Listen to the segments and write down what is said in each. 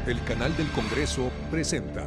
El canal del Congreso presenta.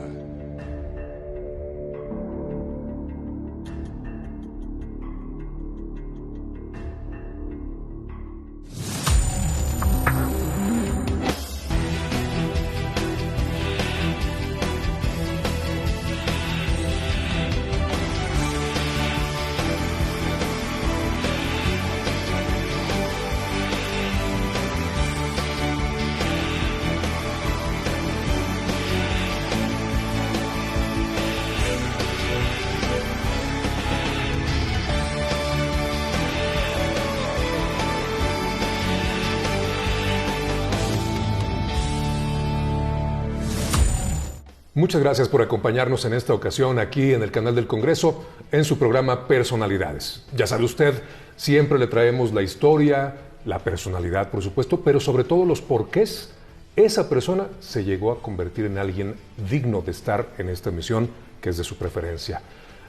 Muchas gracias por acompañarnos en esta ocasión aquí en el canal del Congreso en su programa Personalidades. Ya sabe usted, siempre le traemos la historia, la personalidad por supuesto, pero sobre todo los porqués esa persona se llegó a convertir en alguien digno de estar en esta emisión que es de su preferencia.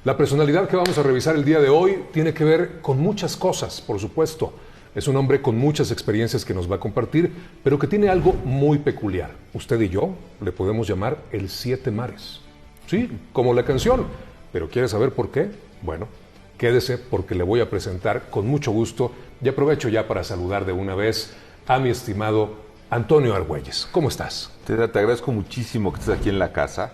La personalidad que vamos a revisar el día de hoy tiene que ver con muchas cosas, por supuesto. Es un hombre con muchas experiencias que nos va a compartir, pero que tiene algo muy peculiar. Usted y yo le podemos llamar el Siete Mares. Sí, como la canción. ¿Pero quiere saber por qué? Bueno, quédese porque le voy a presentar con mucho gusto y aprovecho ya para saludar de una vez a mi estimado Antonio Argüelles. ¿Cómo estás? Te agradezco muchísimo que estés aquí en la casa.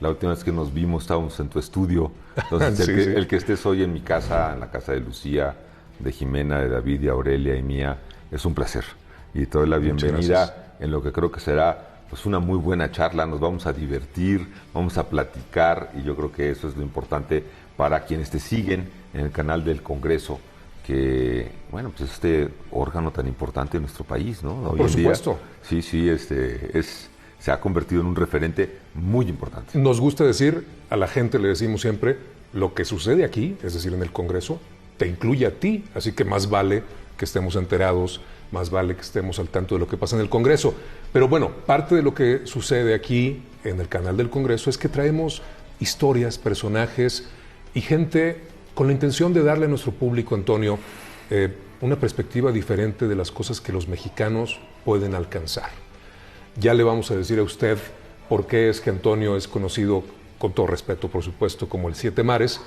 La última vez que nos vimos estábamos en tu estudio. Entonces, Sí. el que estés hoy en mi casa, en la casa de Lucía, de Jimena, de David, de Aurelia y mía, es un placer. Y te doy la bienvenida en lo que creo que será pues una muy buena charla. Nos vamos a divertir, vamos a platicar y yo creo que eso es lo importante para quienes te siguen en el canal del Congreso, que, bueno, pues este órgano tan importante en nuestro país, ¿no? Hoy Por en día, supuesto. sí, se ha convertido en un referente muy importante. Nos gusta decir, a la gente le decimos siempre, lo que sucede aquí, es decir, en el Congreso, te incluye a ti, así que más vale que estemos enterados, más vale que estemos al tanto de lo que pasa en el Congreso. Pero bueno, parte de lo que sucede aquí en el canal del Congreso es que traemos historias, personajes y gente con la intención de darle a nuestro público, Antonio, una perspectiva diferente de las cosas que los mexicanos pueden alcanzar. Ya le vamos a decir a usted por qué es que Antonio es conocido, con todo respeto por supuesto, como el Siete Mares.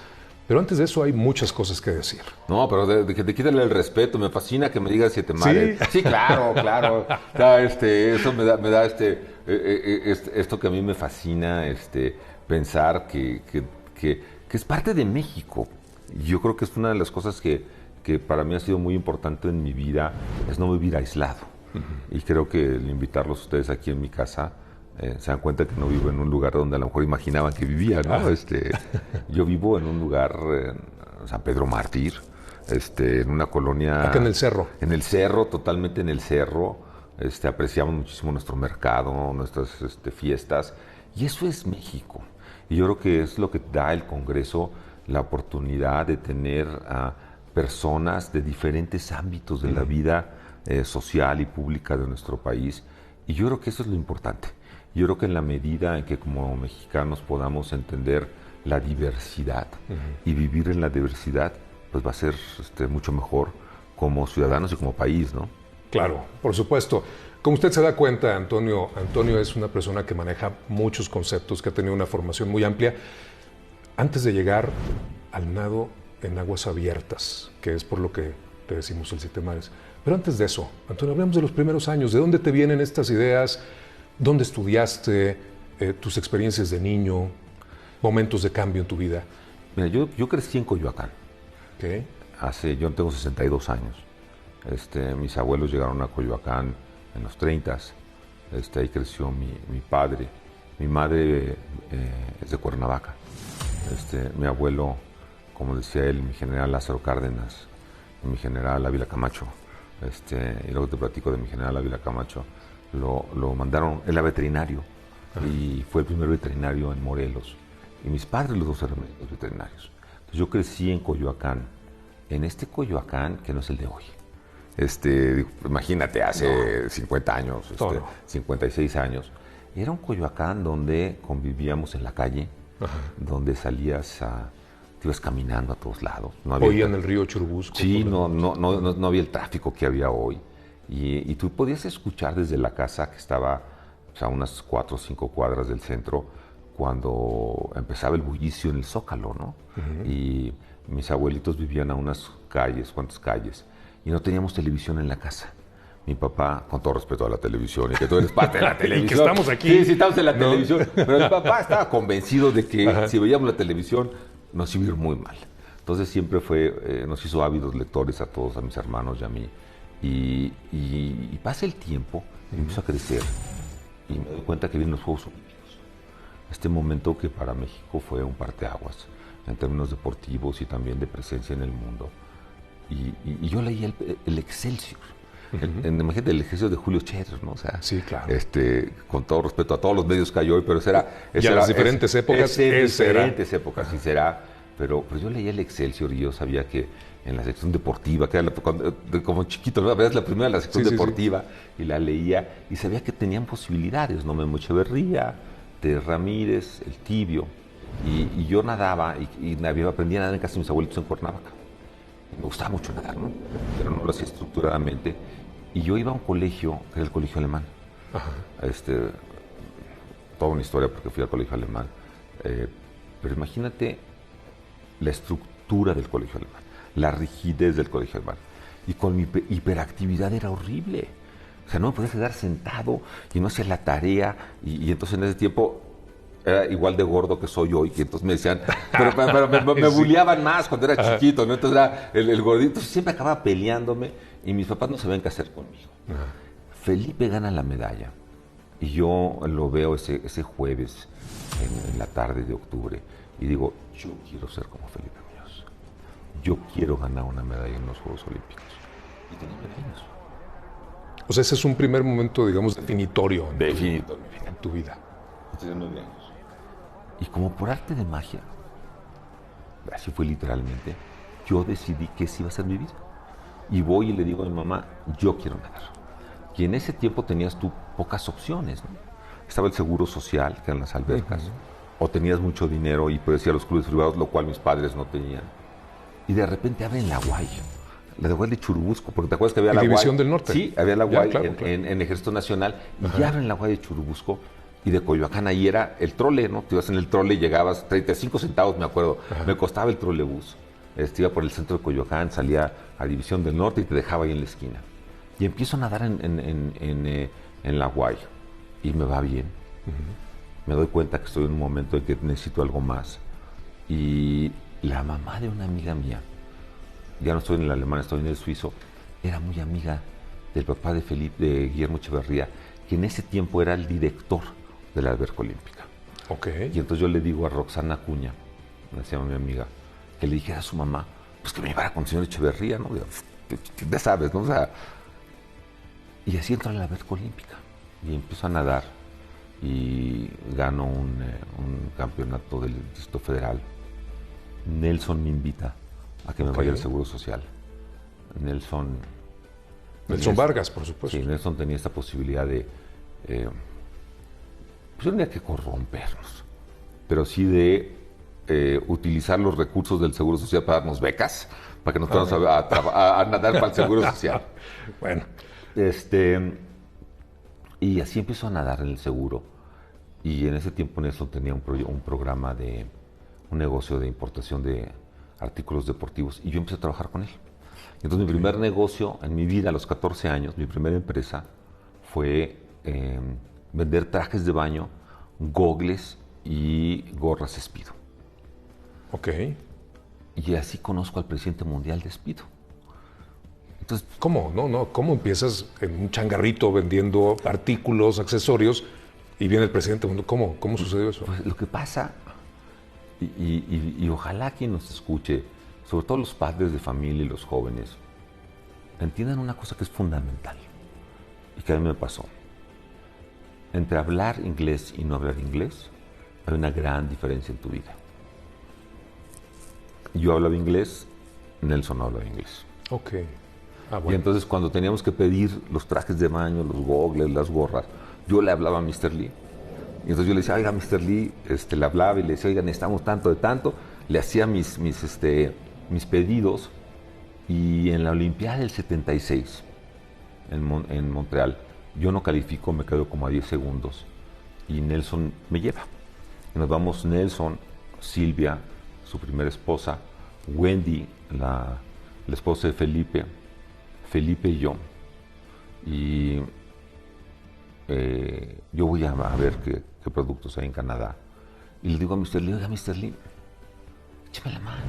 Pero antes de eso hay muchas cosas que decir. No, pero de quítale el respeto. Me fascina que me digas Siete Mares. Sí, claro, claro. Ya, eso me da esto que a mí me fascina, pensar que es parte de México. Yo creo que es una de las cosas que para mí ha sido muy importante en mi vida, es no vivir aislado. Y creo que el invitarlos a ustedes aquí en mi casa, se dan cuenta que no vivo en un lugar donde a lo mejor imaginaban que vivía, ¿no? Yo vivo en un lugar, San Pedro Mártir, en una colonia... Acá en el cerro. En el cerro, totalmente en el cerro. Apreciamos muchísimo nuestro mercado, nuestras fiestas. Y eso es México. Y yo creo que es lo que da el Congreso, la oportunidad de tener a personas de diferentes ámbitos de la vida social y pública de nuestro país. Y yo creo que eso es lo importante. Yo creo que en la medida en que como mexicanos podamos entender la diversidad y vivir en la diversidad, pues va a ser mucho mejor como ciudadanos y como país, ¿no? Claro, por supuesto. Como usted se da cuenta, Antonio es una persona que maneja muchos conceptos, que ha tenido una formación muy amplia. Antes de llegar al nado en aguas abiertas, que es por lo que te decimos el Siete Mares. Pero antes de eso, Antonio, hablemos de los primeros años. ¿De dónde te vienen estas ideas? ¿Dónde estudiaste? ¿Tus experiencias de niño? ¿Momentos de cambio en tu vida? Mira, yo crecí en Coyoacán. ¿Qué? Yo tengo 62 años. Mis abuelos llegaron a Coyoacán en los 30s. Ahí creció mi padre. Mi madre es de Cuernavaca. Mi abuelo, como decía él, mi general Lázaro Cárdenas, y mi general Ávila Camacho. Y luego te platico de mi general Ávila Camacho. Lo mandaron, él era veterinario y fue el primer veterinario en Morelos. Y mis padres, los dos eran médicos veterinarios. Entonces yo crecí en Coyoacán, en este Coyoacán que no es el de hoy. Imagínate, hace 50 años, 56 años. Era un Coyoacán donde convivíamos en la calle, donde salías te ibas caminando a todos lados. No había en el río Churubusco. Sí, no había el tráfico que había hoy. Y tú podías escuchar desde la casa que estaba o sea, unas 4 o 5 cuadras del centro, cuando empezaba el bullicio en el Zócalo, ¿no? Y mis abuelitos vivían a unas calles, cuantas calles, y no teníamos televisión en la casa. Mi papá, con todo respeto a la televisión, y que tú eres parte de la televisión. Y que estamos aquí. Sí, estamos en la televisión. Pero mi papá estaba convencido de que si veíamos la televisión nos iba a ir muy mal. Entonces siempre nos hizo ávidos lectores a todos, a mis hermanos y a mí. Y pasa el tiempo, empiezo a crecer y me doy cuenta que vienen los Juegos Olímpicos. Este momento que para México fue un parteaguas en términos deportivos y también de presencia en el mundo. Y yo leí el Excelsior. Imagínate el Excelsior de Julio Scherer, ¿no? O sea, sí, claro. Con todo respeto a todos los medios que hay hoy, pero en las diferentes épocas. Diferentes épocas, sí será. Pero yo leía el Excelsior y yo sabía que en la sección deportiva, que era como chiquito, ¿no? La primera de la sección deportiva, y la leía y sabía que tenían posibilidades, ¿no? Memo Echeverría, de Ramírez, el Tibio, y yo nadaba y aprendí a nadar en casa de mis abuelitos en Cuernavaca. Me gustaba mucho nadar, ¿no? Pero no lo hacía estructuradamente. Y yo iba a un colegio, que era el colegio alemán. Ajá. Toda una historia porque fui al colegio alemán. Pero imagínate la estructura del colegio alemán, la rigidez del colegio alemán. Y con mi hiperactividad era horrible. O sea, no me podía quedar sentado y no hacía la tarea. Y entonces en ese tiempo era igual de gordo que soy hoy. Y entonces me decían, pero me bulleaban más cuando era chiquito, ¿no? Entonces era el gordito. Entonces siempre acababa peleándome y mis papás no sabían qué hacer conmigo. Felipe gana la medalla y yo lo veo ese jueves en la tarde de octubre y digo, yo quiero ser como Felipe Muñoz. Yo quiero ganar una medalla en los Juegos Olímpicos. Y tenía 9 años. O sea, ese es un primer momento, digamos, definitorio en tu vida. Tenía 9 años. Y como por arte de magia, así fue literalmente, yo decidí que esa iba a ser mi vida. Y voy y le digo a mi mamá, yo quiero nadar. Y en ese tiempo tenías tú pocas opciones, ¿no? Estaba el seguro social, que eran las albercas, o tenías mucho dinero y podías ir a los clubes privados, lo cual mis padres no tenían. Y de repente abren la UAY, la de UAY de Churubusco, porque te acuerdas que había la UAY. División del Norte. Sí, había la UAY claro. En Ejército Nacional, y ya abren la UAY de Churubusco, y de Coyoacán ahí era el trole, ¿no? Te ibas en el trole y llegabas, 35 centavos me acuerdo, me costaba el trolebús. Iba por el centro de Coyoacán, salía a División del Norte y te dejaba ahí en la esquina. Y empiezo a nadar en la UAY, y me va bien. Me doy cuenta que estoy en un momento en que necesito algo más. Y la mamá de una amiga mía, ya no estoy en el alemán, estoy en el suizo, era muy amiga del papá de Guillermo Echeverría, que en ese tiempo era el director de la alberca olímpica. Okay. Y entonces yo le digo a Roxana Acuña, me decía mi amiga, que le dijera a su mamá, pues que me llevara con el señor Echeverría, ¿no? Ya sabes, ¿no? O sea, y así entro a la alberca olímpica y empiezo a nadar y gano un campeonato del Distrito Federal. Nelson me invita a que me vaya al Seguro Social. Nelson Vargas, por supuesto. Sí, Nelson tenía esta posibilidad de, pues no tenía que corrompernos, pero sí de utilizar los recursos del Seguro Social para darnos becas, para que nos fuéramos a nadar para el Seguro Social. Bueno. Y así empezó a nadar en el seguro. Y en ese tiempo Nelson tenía un programa un negocio de importación de artículos deportivos. Y yo empecé a trabajar con él. Entonces mi primer negocio en mi vida, a los 14 años, mi primera empresa fue vender trajes de baño, gogles y gorras Speedo. Ok. Y así conozco al presidente mundial de Speedo. Entonces, ¿cómo? ¿Cómo empiezas en un changarrito vendiendo artículos, accesorios, y viene el presidente? ¿Cómo sucedió eso? Pues lo que pasa, y ojalá quien nos escuche, sobre todo los padres de familia y los jóvenes, entiendan una cosa que es fundamental y que a mí me pasó. Entre hablar inglés y no hablar inglés, hay una gran diferencia en tu vida. Yo hablaba inglés, Nelson no hablaba inglés. Ok. Y entonces cuando teníamos que pedir los trajes de baño, los gogles, las gorras, yo le hablaba a Mr. Lee. Y entonces yo le decía, oiga, Mr. Lee, le hablaba y le decía, oiga, necesitamos tanto de tanto. Le hacía mis pedidos. Y en la Olimpiada del 76, en Montreal, Yo no califico, me quedo como a 10 segundos y Nelson me lleva. Y nos vamos Nelson, Silvia, su primera esposa, Wendy, la esposa de Felipe y yo. Y yo voy a ver qué productos hay en Canadá. Y le digo a Mr. Lee, oiga, Mr. Lee, échame la mano.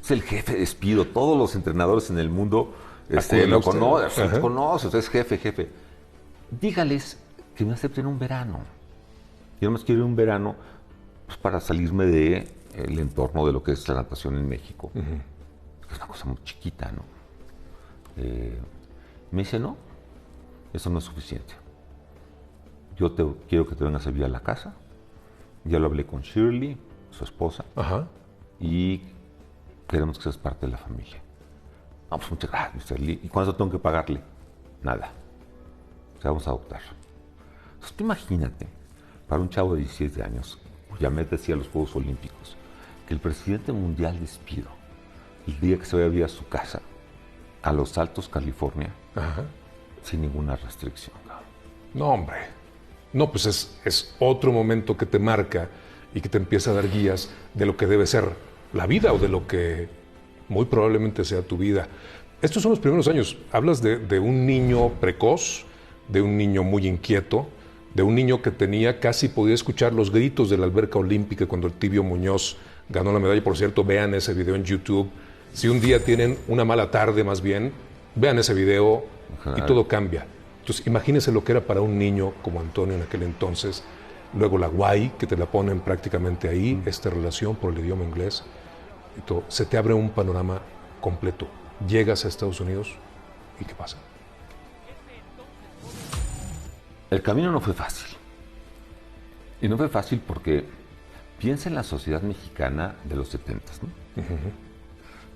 Es el jefe de Speedo. Todos los entrenadores en el mundo lo conocen. Usted es jefe. Dígales que me acepten un verano. Yo nomás quiero un verano pues, para salirme del entorno de lo que es la natación en México. Es una cosa muy chiquita, ¿no? Me dice, no, eso no es suficiente. Yo quiero que te vengas a vivir a la casa. Ya lo hablé con Shirley, su esposa, y queremos que seas parte de la familia. Vamos, muchas gracias, Mr. Lee. ¿Y cuánto tengo que pagarle? Nada. O sea, vamos a adoptar. Entonces, tú imagínate, para un chavo de 17 años, cuya meta decía los Juegos Olímpicos, que el presidente mundial de Speedo, el día que se vaya a vivir a su casa, a Los Altos, California, sin ninguna restricción. No, hombre. No, pues es otro momento que te marca y que te empieza a dar guías de lo que debe ser la vida o de lo que muy probablemente sea tu vida. Estos son los primeros años. Hablas de un niño precoz, de un niño muy inquieto, de un niño que casi podía escuchar los gritos de la alberca olímpica cuando el Tibio Muñoz ganó la medalla. Por cierto, vean ese video en YouTube. Si un día tienen una mala tarde más bien, vean ese video y todo cambia. Entonces, imagínense lo que era para un niño como Antonio en aquel entonces. Luego la guay, que te la ponen prácticamente ahí, esta relación por el idioma inglés. Y todo. Se te abre un panorama completo. Llegas a Estados Unidos y ¿qué pasa? El camino no fue fácil. Y no fue fácil porque piensa en la sociedad mexicana de los 70s, ¿no?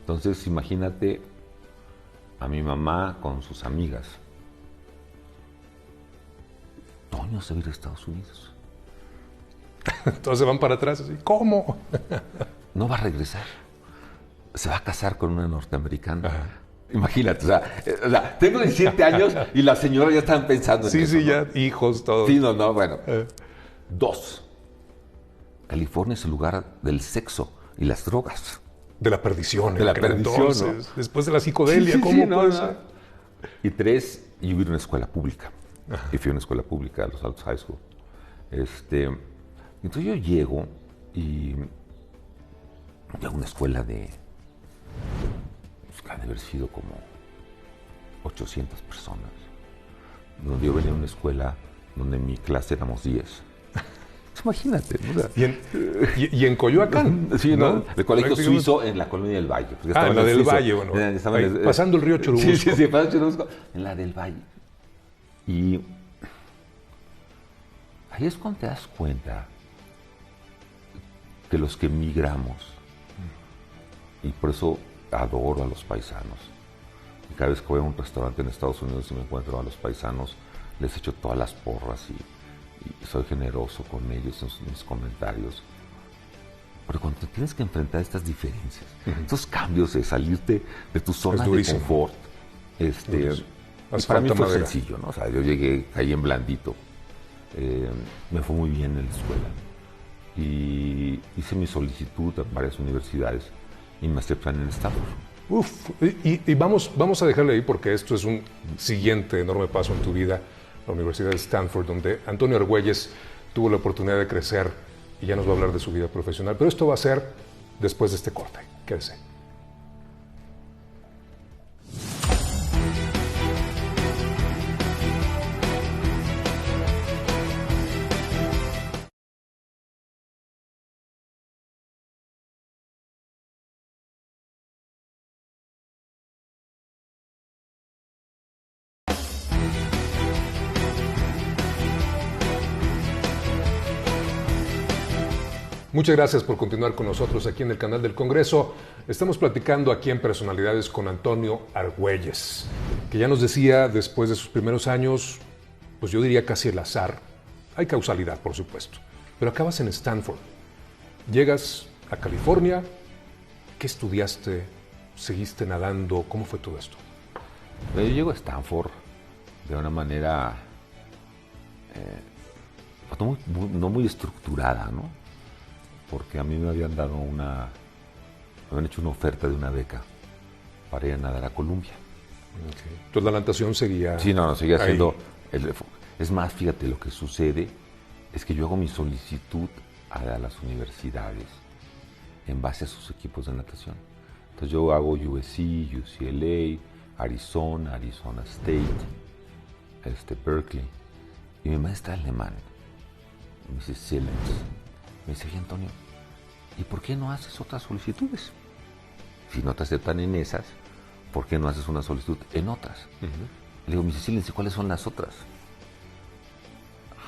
Entonces, imagínate a mi mamá con sus amigas. Toño se va a ir a Estados Unidos. Entonces van para atrás así, ¿cómo? No va a regresar. Se va a casar con una norteamericana. Imagínate, o sea, tengo 17 años y la señora ya están pensando en eso. Sí, ya, hijos, todo. Sí, bueno. 2. California es el lugar del sexo y las drogas. De la perdición. De la perdición, ¿no? Después de la psicodelia, ¿cómo puede ser? Y 3, yo iba a una escuela pública. Y fui a una escuela pública, a Los Altos High School. Entonces yo llego y a una escuela de haber sido como 800 personas. Donde yo venía a una escuela donde en mi clase éramos 10. Imagínate, ¿no? ¿Y en Coyoacán? Sí, ¿no? El colegio suizo en la Colonia del Valle. En la del Valle, bueno. Pasando el río Churubusco. Sí, pasando el Churubusco. En la del Valle. Y ahí es cuando te das cuenta que los que emigramos, y por eso adoro a los paisanos, y cada vez que voy a un restaurante en Estados Unidos y me encuentro a los paisanos, les echo todas las porras y soy generoso con ellos en mis comentarios. Pero cuando te tienes que enfrentar estas diferencias, estos cambios de salirte de tu zona de confort, para mí fue sencillo, ¿no? O sea, yo llegué ahí en blandito. Me fue muy bien en la escuela. Y hice mi solicitud a varias universidades y me aceptan en Stanford. Y vamos a dejarle ahí porque esto es un siguiente enorme paso en tu vida, la Universidad de Stanford, donde Antonio Argüelles tuvo la oportunidad de crecer y ya nos va a hablar de su vida profesional. Pero esto va a ser después de este corte. Quédese. Muchas gracias por continuar con nosotros aquí en el canal del Congreso. Estamos platicando aquí en Personalidades con Antonio Argüelles, que ya nos decía después de sus primeros años, pues yo diría casi el azar. Hay causalidad, por supuesto, pero acabas en Stanford. Llegas a California. ¿Qué estudiaste? ¿Seguiste nadando? ¿Cómo fue todo esto? Yo llego a Stanford de una manera no muy estructurada, ¿no? Porque a mí me habían hecho una oferta de una beca para ir a nadar a Colombia. Okay. Entonces la natación seguía... Sí, no, seguía siendo... Es más, fíjate, lo que sucede es que yo hago mi solicitud a las universidades en base a sus equipos de natación. Entonces yo hago USC, UCLA, Arizona State, Berkeley. Y mi maestra alemán, Mrs. Sillens, me dice, oye, Antonio, ¿y por qué no haces otras solicitudes? Si no te aceptan en esas, ¿por qué no haces una solicitud en otras? Le digo, Mrs. Sillens, ¿y cuáles son las otras?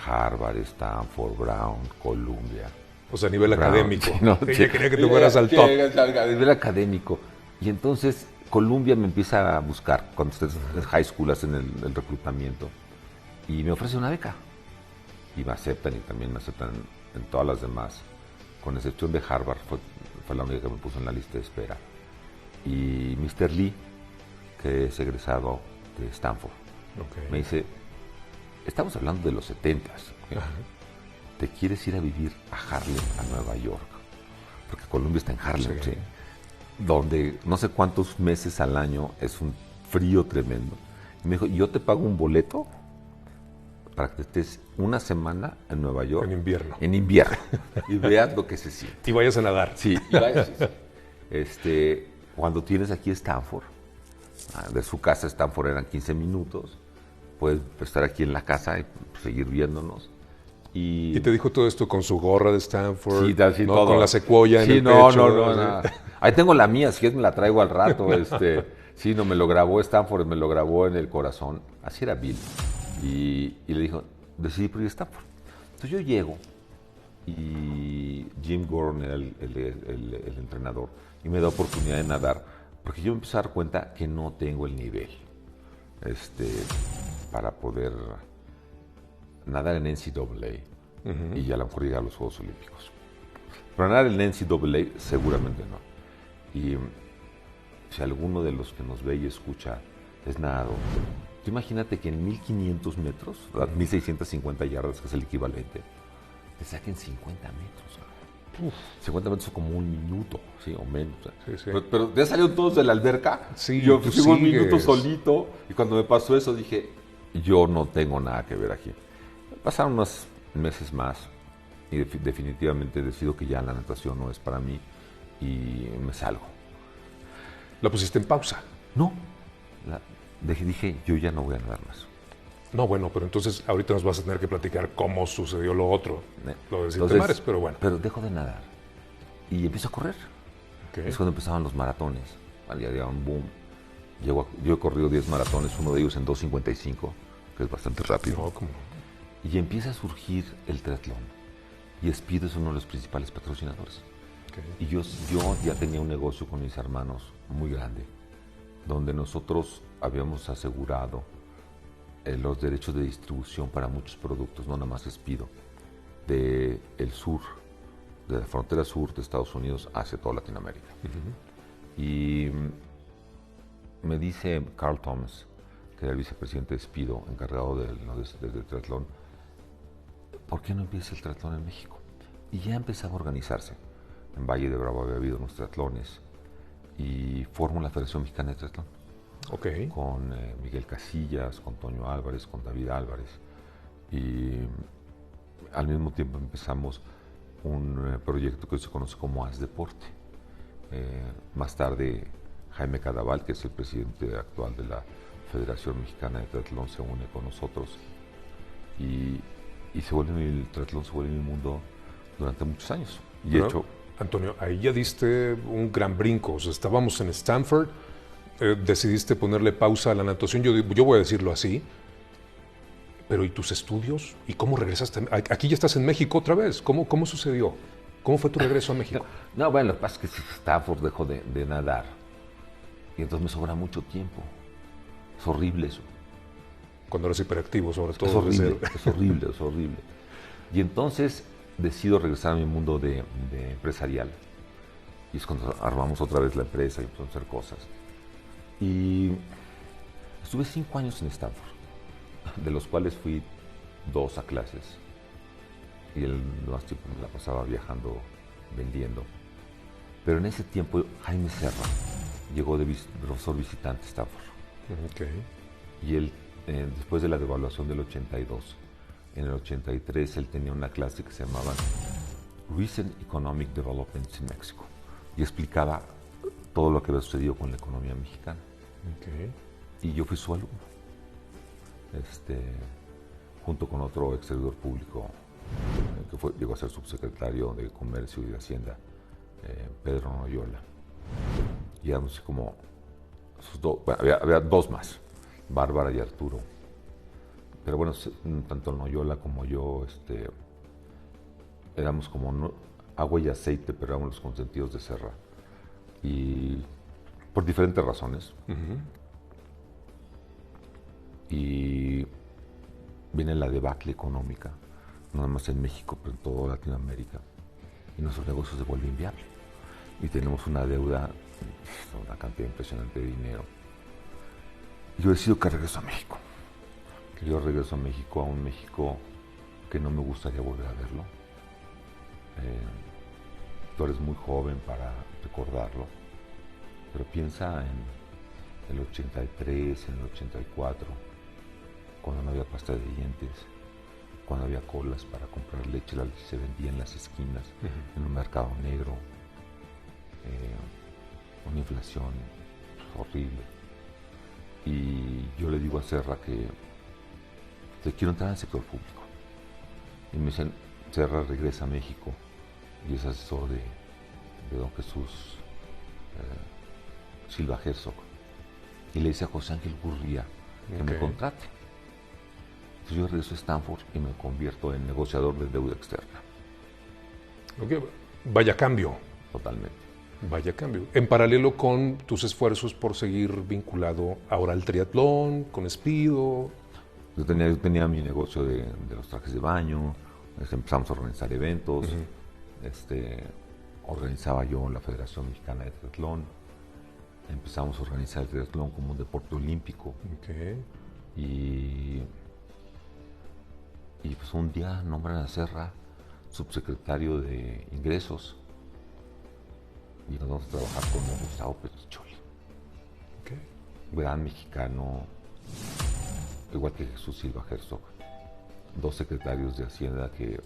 Harvard, Stanford, Brown, Columbia. O sea, a nivel académico. Sí, no, ella quería que te fueras al top. A nivel académico. Y entonces Columbia me empieza a buscar cuando estés en high school, hacen el reclutamiento. Y me ofrece una beca. Y me aceptan, y también me aceptan en todas las demás. Con excepción de Harvard, fue la única que me puso en la lista de espera. Y Mr. Lee, que es egresado de Stanford, me dice, estamos hablando de los 70s, ¿okay? ¿Te quieres ir a vivir a Harlem, a Nueva York? Porque Colombia está en Harlem, ¿sí? Donde no sé cuántos meses al año es un frío tremendo. Y me dijo, yo te pago un boleto para que estés una semana en Nueva York. En invierno. En invierno. Y veas lo que se siente. Y vayas a nadar. Sí, y vayas. Cuando tienes aquí Stanford, de su casa a Stanford eran 15 minutos, puedes estar aquí en la casa y seguir viéndonos. Y te dijo todo esto con su gorra de Stanford, sí, ¿no? todo. Con la secuoya en el no, pecho. No. Ahí tengo la mía, si es me la traigo al rato. Sí, no, me lo grabó Stanford, me lo grabó en el corazón. Así era Bill. Y le dijo, decidí por ir a Stanford. Entonces yo llego y Jim Gordon era el entrenador y me da oportunidad de nadar porque yo me empecé a dar cuenta que no tengo el nivel para poder nadar en NCAA y a lo mejor llegar a los Juegos Olímpicos. Pero nadar en NCAA seguramente no. Y si alguno de los que nos ve y escucha es nadador, tú imagínate que en 1500 metros, 1650 yardas, que es el equivalente, te saquen 50 metros. 50 metros son como un minuto, ¿sí? O menos. Sí. Pero ya salieron todos de la alberca. Sí, yo tú sigo un sigues. minuto solito. Y cuando me pasó eso dije, yo no tengo nada que ver aquí. Pasaron unos meses más y definitivamente decido que ya la natación no es para mí y me salgo. ¿La pusiste en pausa? No. Dije, yo ya no voy a nadar más. No, bueno, pero entonces ahorita nos vas a tener que platicar cómo sucedió lo otro, lo de Siete Entonces, Mares, pero bueno. Pero dejo de nadar y empiezo a correr. Okay. Es cuando empezaban los maratones. Ya había un boom. Yo he corrido 10 maratones, uno de ellos en 2:55, que es bastante rápido. No, ¿cómo? Y empieza a surgir el triatlón. Y Speedo es uno de los principales patrocinadores. Okay. Y yo ya tenía un negocio con mis hermanos muy grande, donde nosotros habíamos asegurado los derechos de distribución para muchos productos, no nada más Speedo, del sur, de la frontera sur de Estados Unidos hacia toda Latinoamérica. Y me dice Carl Thomas, que era el vicepresidente de Speedo, encargado del triatlón, ¿por qué no empieza el triatlón en México? Y ya empezaba a organizarse. En Valle de Bravo había habido unos triatlones y formó la Federación Mexicana de Triatlón. Okay. Con Miguel Casillas, con Toño Álvarez, con David Álvarez. Y al mismo tiempo empezamos un proyecto que se conoce como Haz Deporte. Más tarde Jaime Cadaval, que es el presidente actual de la Federación Mexicana de Triatlón, se une con nosotros y el triatlón se vuelve mi mundo durante muchos años. Y Pero, hecho, Antonio, ahí ya diste un gran brinco. O sea, estábamos en Stanford, decidiste ponerle pausa a la natación, yo voy a decirlo así, pero ¿y tus estudios? ¿Y cómo regresaste? Aquí ya estás en México otra vez. ¿Cómo sucedió? ¿Cómo fue tu regreso a México? No, bueno, lo que pasa es que Stanford dejó de nadar y entonces me sobra mucho tiempo. Es horrible eso. Cuando eres hiperactivo, sobre todo. Es horrible. Y entonces decido regresar a mi mundo de empresarial. Y es cuando armamos otra vez la empresa y empezamos a hacer cosas. Y estuve 5 años en Stanford. de los cuales fui 2 a clases. Y el más tiempo me la pasaba viajando, vendiendo. Pero en ese tiempo Jaime Serra llegó de profesor visitante a Stanford. Okay. Y él, después de la devaluación del 82, en el 83 él tenía una clase que se llamaba Recent Economic Developments in Mexico. Y explicaba todo lo que había sucedido con la economía mexicana. Okay. Y yo fui su alumno. Junto con otro ex servidor público que llegó a ser subsecretario de Comercio y de Hacienda, Pedro Noyola. Y éramos así como había 2 más, Bárbara y Arturo. Pero bueno, tanto Noyola como yo éramos como agua y aceite, pero éramos los consentidos de Serra. Y por diferentes razones. Uh-huh. Y viene la debacle económica, no nada más en México, pero en toda Latinoamérica. Y nuestro negocio se vuelve inviable. Y tenemos una deuda, una cantidad impresionante de dinero. Y yo decido que regreso a México. Que yo regreso a México, a un México que no me gustaría volver a verlo. Tú eres muy joven para recordarlo, pero piensa en el 83, en el 84, cuando no había pasta de dientes, cuando había colas para comprar leche, la leche se vendía en las esquinas, uh-huh, en un mercado negro, una inflación horrible. Y yo le digo a Serra que quiero entrar en el sector público. Y me dicen, Serra regresa a México y es asesor de don Jesús Silva Herzog. Y le dice a José Ángel Gurría que me contrate. Entonces yo regreso a Stanford y me convierto en negociador de deuda externa. Okay. Vaya cambio. Totalmente. Vaya cambio. En paralelo con tus esfuerzos por seguir vinculado ahora al triatlón, con Speedo. Yo tenía mi negocio de los trajes de baño, empezamos a organizar eventos, uh-huh, organizaba yo la Federación Mexicana de Triatlón, empezamos a organizar el triatlón como un deporte olímpico. Okay. Y pues un día nombran a Serra subsecretario de Ingresos y nos vamos a trabajar con Gustavo Petricholi. Okay. Gran mexicano, igual que Jesús Silva Herzog, 2 secretarios de Hacienda que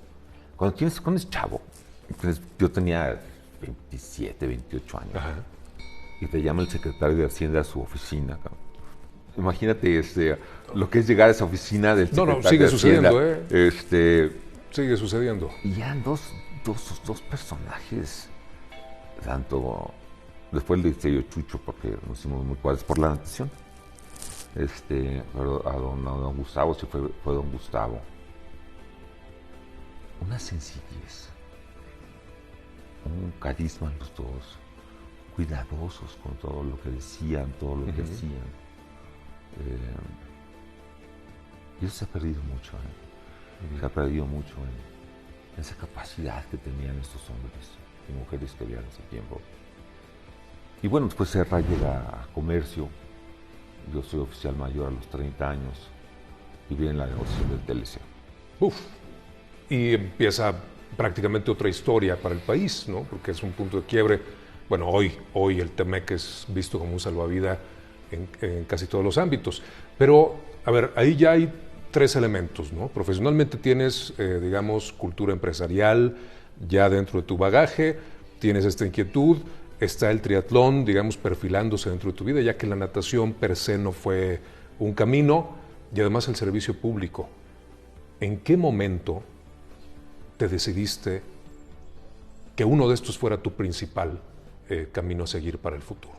cuando eres chavo, yo tenía 27, 28 años. Ajá. Y te llama el secretario de Hacienda a su oficina. Imagínate lo que es llegar a esa oficina del secretario sigue de Hacienda. Sucediendo, sigue sucediendo. Y eran dos personajes, tanto después le hice yo Chucho porque nos hicimos muy cuates por la natación. Pero a don Gustavo sí fue don Gustavo. Una sencillez, un carisma en los dos, cuidadosos con todo lo que decían, todo lo que hacían. Y eso se ha perdido mucho, se ha perdido mucho en esa capacidad que tenían estos hombres y mujeres que había en ese tiempo. Y bueno, después Serra llega a Comercio. Yo soy oficial mayor a los 30 años y viene la negociación del TLC. Y empieza prácticamente otra historia para el país, ¿no? Porque es un punto de quiebre. Bueno, hoy el TEMEC es visto como un salvavidas en casi todos los ámbitos. Pero, a ver, ahí ya hay 3 elementos, ¿no? Profesionalmente tienes, digamos, cultura empresarial ya dentro de tu bagaje, tienes esta inquietud. Está el triatlón, digamos, perfilándose dentro de tu vida, ya que la natación per se no fue un camino, y además el servicio público. ¿En qué momento te decidiste que uno de estos fuera tu principal camino a seguir para el futuro?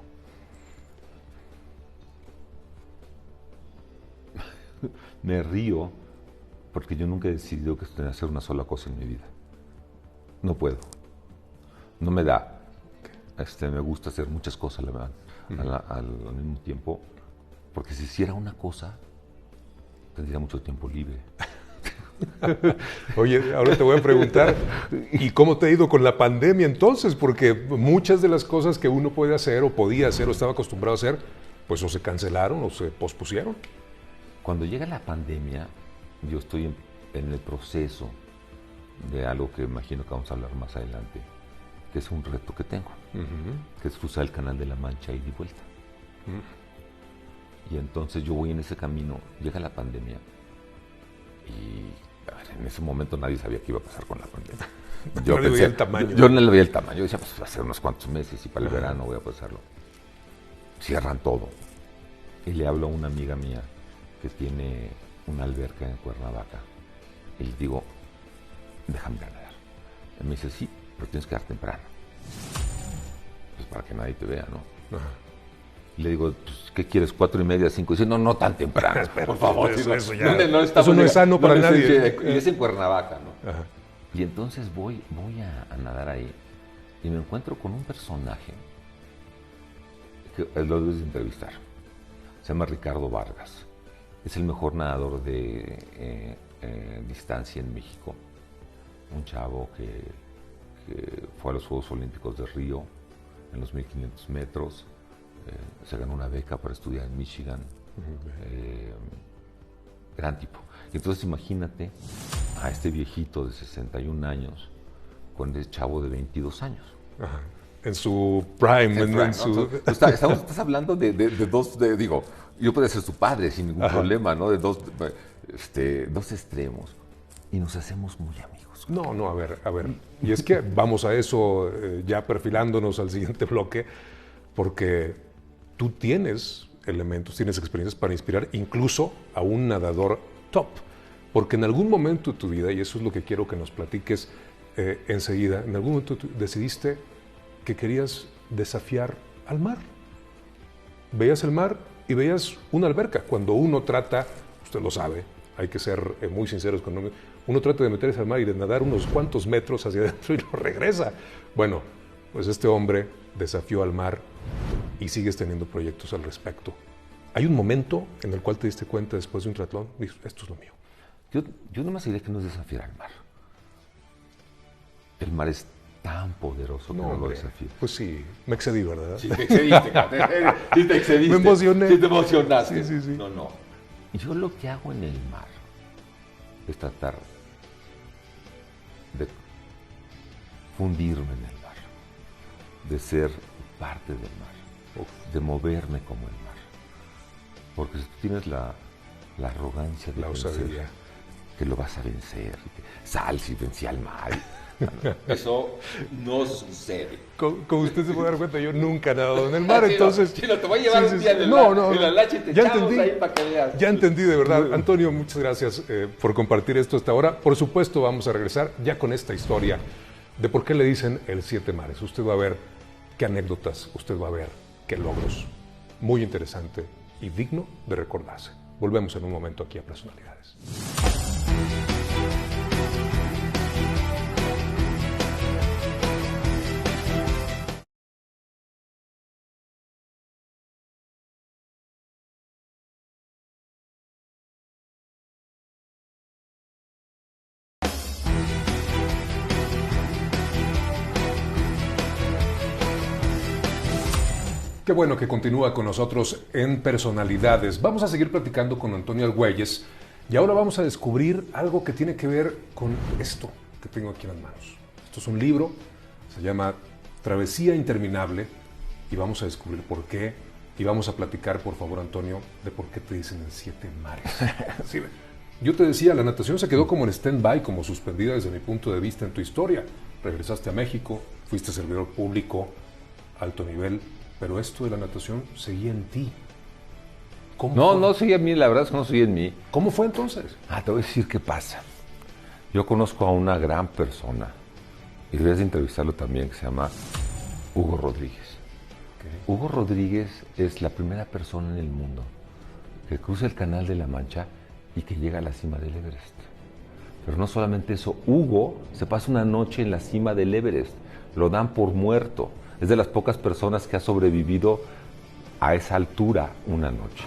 Me río porque yo nunca he decidido que tenía que hacer una sola cosa en mi vida. No puedo. No me da. Me gusta hacer muchas cosas al mismo tiempo, porque si hiciera una cosa, tendría mucho tiempo libre. Oye, ahora te voy a preguntar, ¿y cómo te ha ido con la pandemia entonces? Porque muchas de las cosas que uno puede hacer, o podía hacer, o estaba acostumbrado a hacer, pues o se cancelaron o se pospusieron. Cuando llega la pandemia, yo estoy en el proceso de algo que imagino que vamos a hablar más adelante, que es un reto que tengo, que es cruzar el Canal de la Mancha y de vuelta. Y entonces yo voy en ese camino, llega la pandemia y a ver, en ese momento nadie sabía qué iba a pasar con la pandemia. Yo no le veía el tamaño. Yo no le veía el tamaño. Yo decía, pues va a ser unos cuantos meses y para el verano voy a pasarlo. Cierran todo. Y le hablo a una amiga mía que tiene una alberca en Cuernavaca. Y le digo, déjame nadar. Y me dice, sí, pero tienes que dar temprano. Pues para que nadie te vea, ¿no? Ajá. Y le digo, pues, ¿qué quieres? 4:30, 5. Y dice, no tan temprano. Por favor, eso ya. Eso no es sano para nadie. Y es en Cuernavaca, ¿no? Ajá. Y entonces voy a nadar ahí y me encuentro con un personaje que lo debes de entrevistar. Se llama Ricardo Vargas. Es el mejor nadador de distancia en México. Un chavo que fue a los Juegos Olímpicos de Río en los 1500 metros. Se ganó una beca para estudiar en Michigan. Gran tipo. Entonces imagínate a este viejito de 61 años con ese chavo de 22 años. Ajá. En su prime. Estás hablando de dos, digo, yo podría ser su padre sin ningún problema, ¿no? De dos extremos. Y nos hacemos muy amigos. No, a ver. Y es que vamos a eso, ya perfilándonos al siguiente bloque, porque tú tienes elementos, tienes experiencias para inspirar incluso a un nadador top. Porque en algún momento de tu vida, y eso es lo que quiero que nos platiques enseguida, en algún momento tú decidiste que querías desafiar al mar. Veías el mar y veías una alberca. Cuando uno trata, usted lo sabe, hay que ser muy sinceros con uno trata de meterse al mar y de nadar unos cuantos metros hacia adentro y lo regresa. Bueno, pues este hombre desafió al mar y sigues teniendo proyectos al respecto. ¿Hay un momento en el cual te diste cuenta después de un triatlón? Dices, esto es lo mío. Yo nomás diré que no es desafiar al mar. El mar es tan poderoso que no lo desafío. Pues sí, me excedí, ¿verdad? Sí, te excediste. Sí, te excediste. Me emocioné. Sí, te emocionaste. Sí. No. Yo lo que hago en el mar es tratar de fundirme en el mar, de ser parte del mar, de moverme como el mar. Porque si tú tienes la arrogancia de vencer, que lo vas a vencer, sal si vencí al mar. Eso no sucede. Como usted se puede dar cuenta, yo nunca he nadado en el mar, entonces... Sí, te voy a llevar un día en la lancha y te echamos ahí para que veas. Ya entendí, de verdad. Antonio, muchas gracias por compartir esto hasta ahora. Por supuesto, vamos a regresar ya con esta historia de por qué le dicen el 7 mares. Usted va a ver qué anécdotas, usted va a ver qué logros. Muy interesante y digno de recordarse. Volvemos en un momento aquí a Personalidades. Qué bueno que continúa con nosotros en Personalidades. Vamos a seguir platicando con Antonio Argüelles y ahora vamos a descubrir algo que tiene que ver con esto que tengo aquí en las manos. Esto es un libro, se llama Travesía Interminable y vamos a descubrir por qué y vamos a platicar, por favor, Antonio, de por qué te dicen el 7 mares. Sí, yo te decía, la natación se quedó como en stand-by, como suspendida desde mi punto de vista en tu historia. Regresaste a México, fuiste servidor público, alto nivel, pero esto de la natación seguía en ti. No seguía en mí, la verdad es que no seguía en mí. ¿Cómo fue entonces? Te voy a decir qué pasa. Yo conozco a una gran persona, y debes de entrevistarlo también, que se llama Hugo Rodríguez. Okay. Hugo Rodríguez es la primera persona en el mundo que cruza el Canal de la Mancha y que llega a la cima del Everest. Pero no solamente eso, Hugo se pasa una noche en la cima del Everest, lo dan por muerto. Es de las pocas personas que ha sobrevivido a esa altura una noche.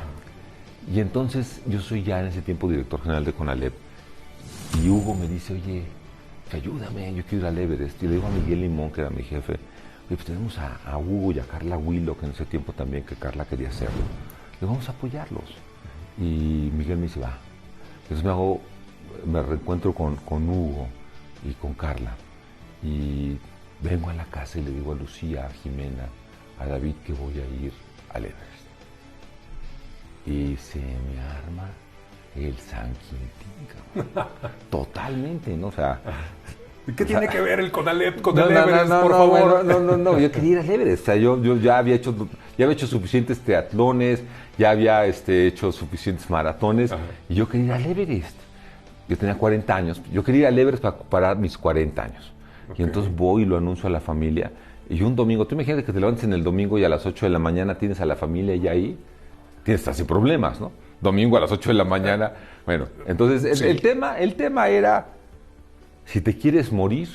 Y entonces yo soy ya en ese tiempo director general de CONALEP y Hugo me dice, oye, ayúdame, yo quiero ir al Everest. Y le digo a Miguel Limón, que era mi jefe, oye, pues tenemos a Hugo y a Carla Willow, que en ese tiempo también que Carla quería hacerlo. Le vamos a apoyarlos. Y Miguel me dice, va. Entonces me reencuentro con Hugo y con Carla. Y vengo a la casa y le digo a Lucía, a Jimena, a David que voy a ir al Everest. Y se me arma el San Quintín. Totalmente, ¿no? O sea... ¿Qué tiene que ver el CONALEP con el Everest, por favor? No, yo quería ir al Everest. O sea, yo ya había hecho suficientes triatlones, ya había hecho suficientes maratones, y yo quería ir al Everest. Yo tenía 40 años, yo quería ir al Everest para parar mis 40 años. Okay. Y entonces voy y lo anuncio a la familia. Y un domingo, tú imagínate que te levantes en el domingo y a las 8 de la mañana tienes a la familia ya ahí, tienes así problemas, ¿no? Domingo a las 8 de la mañana. Bueno, entonces el tema era... Si te quieres morir,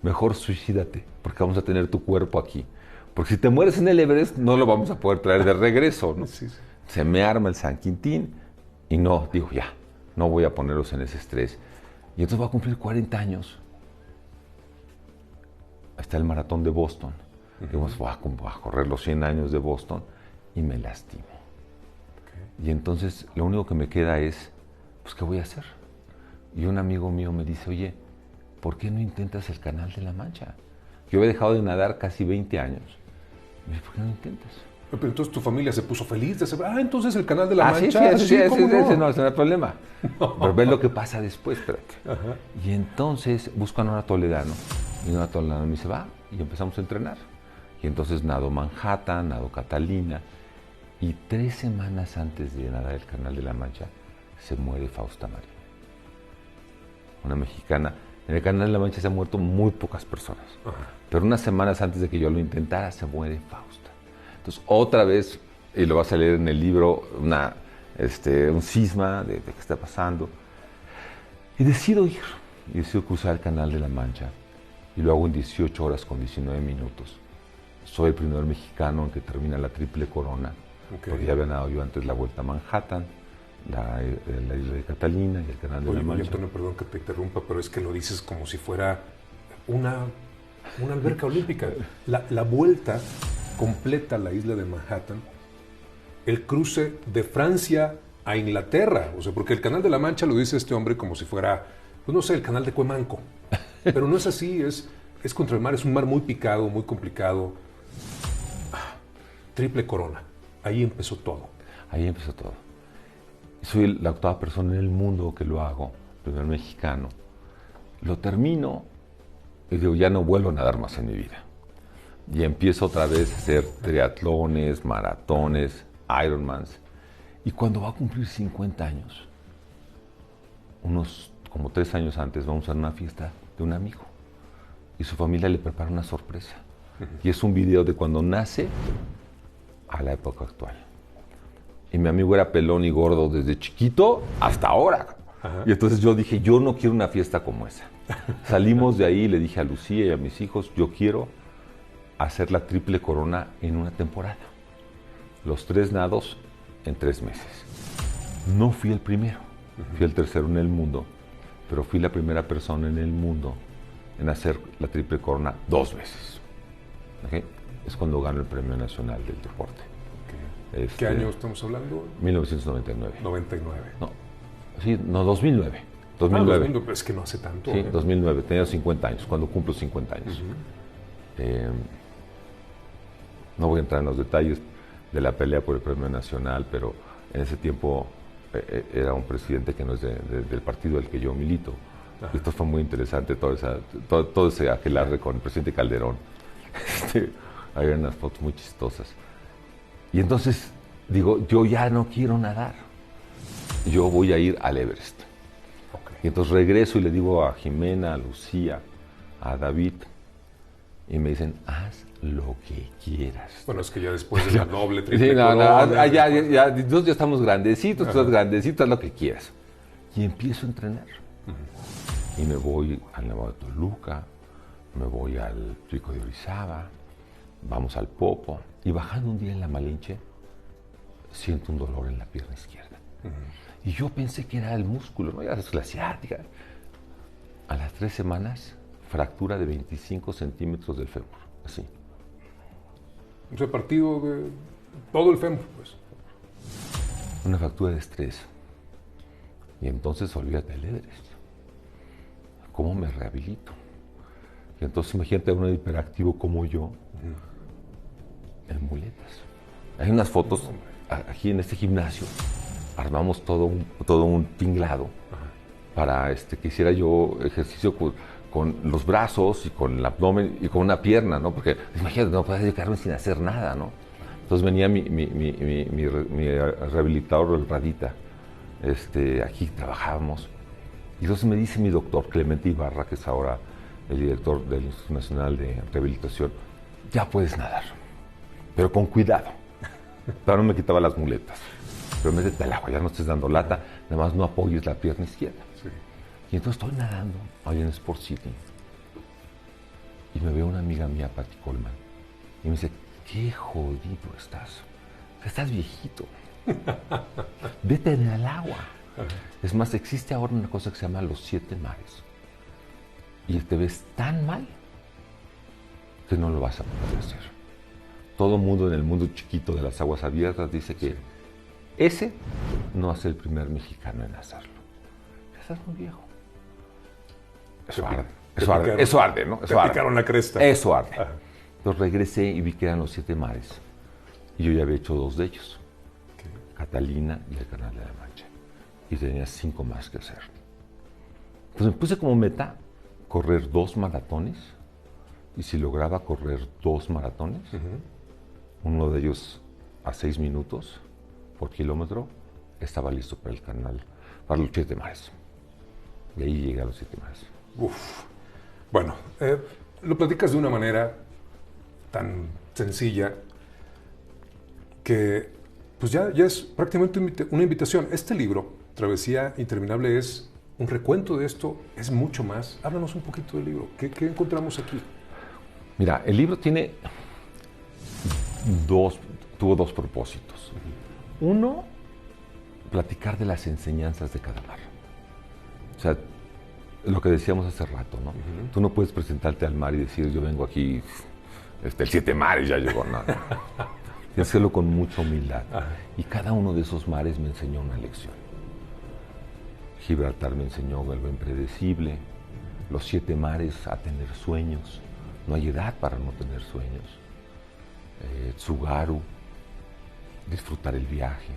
mejor suicídate, porque vamos a tener tu cuerpo aquí. Porque si te mueres en el Everest, no lo vamos a poder traer de regreso, ¿no? Sí. Se me arma el San Quintín y no, digo, ya, no voy a ponerlos en ese estrés. Y entonces voy a cumplir 40 años. Está el maratón de Boston. Digo, voy a correr los 100 años de Boston y me lastimo. Okay. Y entonces lo único que me queda es, pues, ¿qué voy a hacer? Y un amigo mío me dice, oye, ¿por qué no intentas el Canal de la Mancha? Yo había dejado de nadar casi 20 años. Me dice, ¿por qué no intentas? Pero entonces tu familia se puso feliz de saber, entonces el Canal de la Mancha. Ese no es el problema. No. Pero ves lo que pasa después, espérate. Ajá. Y entonces buscan a una toledano. Y una toledano me dice, va, y empezamos a entrenar. Y entonces nado Manhattan, nado Catalina. Y 3 semanas antes de nadar el Canal de la Mancha, se muere Fausta María. Una mexicana. En el Canal de la Mancha se han muerto muy pocas personas. Pero unas semanas antes de que yo lo intentara, se muere Fausta. Entonces, otra vez, y lo vas a leer en el libro, un cisma de qué está pasando. Y decido ir. Y decido cruzar el Canal de la Mancha. Y lo hago en 18 horas con 19 minutos. Soy el primer mexicano en que termina la triple corona. Okay. Porque ya había nadado yo antes la Vuelta a Manhattan, la isla de Catalina y el Canal de la Mancha. Antonio, perdón que te interrumpa, pero es que lo dices como si fuera una alberca olímpica. La vuelta completa a la isla de Manhattan, el cruce de Francia a Inglaterra, o sea, porque el Canal de la Mancha lo dice este hombre como si fuera, pues no sé, el Canal de Cuemanco, pero no es así, es contra el mar, es un mar muy picado, muy complicado. Triple corona, ahí empezó todo. Ahí empezó todo. Soy la 8ª persona en el mundo que lo hago, primer mexicano. Lo termino y digo, ya no vuelvo a nadar más en mi vida. Y empiezo otra vez a hacer triatlones, maratones, Ironmans. Y cuando va a cumplir 50 años, unos como 3 años antes, vamos a una fiesta de un amigo. Y su familia le prepara una sorpresa. Y es un video de cuando nace a la época actual. Y mi amigo era pelón y gordo desde chiquito hasta ahora. Ajá. Y entonces yo dije, yo no quiero una fiesta como esa. Salimos de ahí y le dije a Lucía y a mis hijos, yo quiero hacer la triple corona en una temporada. Los 3 nados en 3 meses. No fui el primero, fui el tercero en el mundo, pero fui la primera persona en el mundo en hacer la triple corona 2 veces. ¿Okay? Es cuando gano el Premio Nacional del Deporte. ¿Qué año estamos hablando? 1999. 99. No, sí, no, 2009. 2009. Es que no hace tanto. Sí, 2009. Tenía 50 años, cuando cumplo 50 años. No voy a entrar en los detalles de la pelea por el Premio Nacional, pero en ese tiempo era un presidente que no es del partido al que yo milito. Y esto fue muy interesante, todo ese aquelarre con el presidente Calderón. Hay unas fotos muy chistosas. Y entonces digo, yo ya no quiero nadar. Yo voy a ir al Everest. Okay. Y entonces regreso y le digo a Jimena, a Lucía, a David, y me dicen, haz lo que quieras. Bueno, es que ya después de la doble, triple sí, corona... ya estamos grandecitos, tú estás grandecito, haz lo que quieras. Y empiezo a entrenar. Y me voy al Nevado de Toluca, me voy al Pico de Orizaba, vamos al Popo, y bajando un día en la Malinche, siento un dolor en la pierna izquierda. Y yo pensé que era el músculo, ¿no? Ya es la ciática. A las 3 semanas, fractura de 25 centímetros del fémur, así. O sea, partido de todo el fémur, pues. una fractura de estrés. Y entonces olvídate del Everest. ¿Cómo me rehabilito? Y entonces imagínate a un hiperactivo como yo en muletas. Hay unas fotos aquí en este gimnasio. Armamos todo un tinglado para que hiciera yo ejercicio con los brazos y con el abdomen y con una pierna, ¿no? Porque imagínate, no puedes dedicarme sin hacer nada, ¿no? Entonces venía mi rehabilitador, el Radita. Aquí trabajábamos. Y entonces me dice mi doctor, Clemente Ibarra, que es ahora el director del Instituto Nacional de Rehabilitación, ya puedes nadar, pero con cuidado. Pero no me quitaba las muletas. Pero métete al agua, ya no estés dando lata, nada más no apoyes la pierna izquierda. Sí. Y entonces estoy nadando ahí en Sport City. Y me ve una amiga mía, Patti Coleman, y me dice, qué jodido estás. Estás viejito. Vete al agua. Es más, existe ahora una cosa que se llama los 7 mares. Y te ves tan mal que no lo vas a poder hacer. Todo mundo en el mundo chiquito de las aguas abiertas dice que ese no va a ser el primer mexicano en hacerlo. Estás muy viejo. Eso arde. Eso arde, ¿no? Eso te picaron la cresta. Eso arde. Entonces regresé y vi que eran los 7 mares. Y yo ya había hecho 2 de ellos. Catalina y el Canal de la Mancha. Y tenía 5 más que hacer. Entonces me puse como meta correr 2 maratones. Y si lograba correr 2 maratones, uno de ellos a 6 minutos por kilómetro, estaba listo para el canal, para los 7 mares. Y ahí llegué a los 7 mares. Uf. Bueno, lo platicas de una manera tan sencilla que pues ya es prácticamente una invitación. Este libro, Travesía Interminable, es un recuento de esto, es mucho más. Háblanos un poquito del libro. ¿Qué encontramos aquí? Mira, el libro tuvo 2 propósitos. Uno, platicar de las enseñanzas de cada mar. O sea, lo que decíamos hace rato, ¿no? Tú no puedes presentarte al mar y decir, yo vengo aquí, el 7 mares ya llegó, no. Tienes que hacerlo con mucha humildad. Y cada uno de esos mares me enseñó una lección. Gibraltar me enseñó algo impredecible, los 7 mares a tener sueños. No hay edad para no tener sueños. Tsugaru, disfrutar el viaje.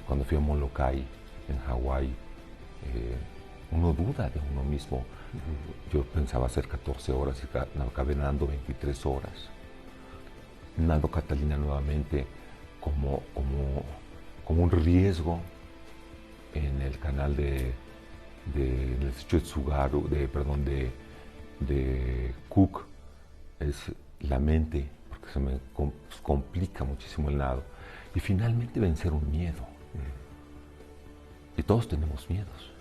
Cuando fui a Molokai, en Hawái, uno duda de uno mismo. Yo pensaba hacer 14 horas y acabé nadando 23 horas. Nado Catalina nuevamente como un riesgo en el canal del estrecho de Tsugaru, de Cook. Es la mente, porque se me complica muchísimo el nado. Y finalmente vencer un miedo. Y todos tenemos miedos.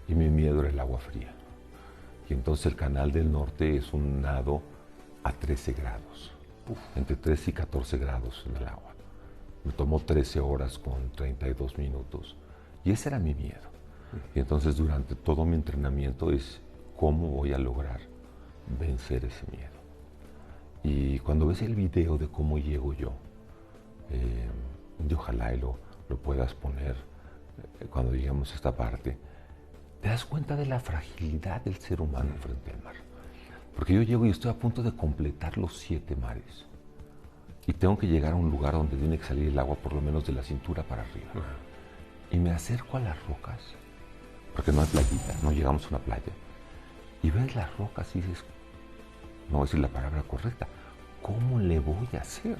Y mi miedo era el agua fría. Y entonces el Canal del Norte es un nado a 13 grados. Entre 13 y 14 grados en el agua. Me tomó 13 horas con 32 minutos. Y ese era mi miedo. Y entonces durante todo mi entrenamiento es cómo voy a lograr vencer ese miedo. Y cuando ves el video de cómo llego yo, y ojalá y lo puedas poner cuando lleguemos a esta parte, te das cuenta de la fragilidad del ser humano frente al mar. Porque yo llego y estoy a punto de completar los 7 mares. Y tengo que llegar a un lugar donde tiene que salir el agua por lo menos de la cintura para arriba. Y me acerco a las rocas, porque no hay playita, no llegamos a una playa. Y ves las rocas y dices, no voy a decir la palabra correcta, ¿cómo le voy a hacer?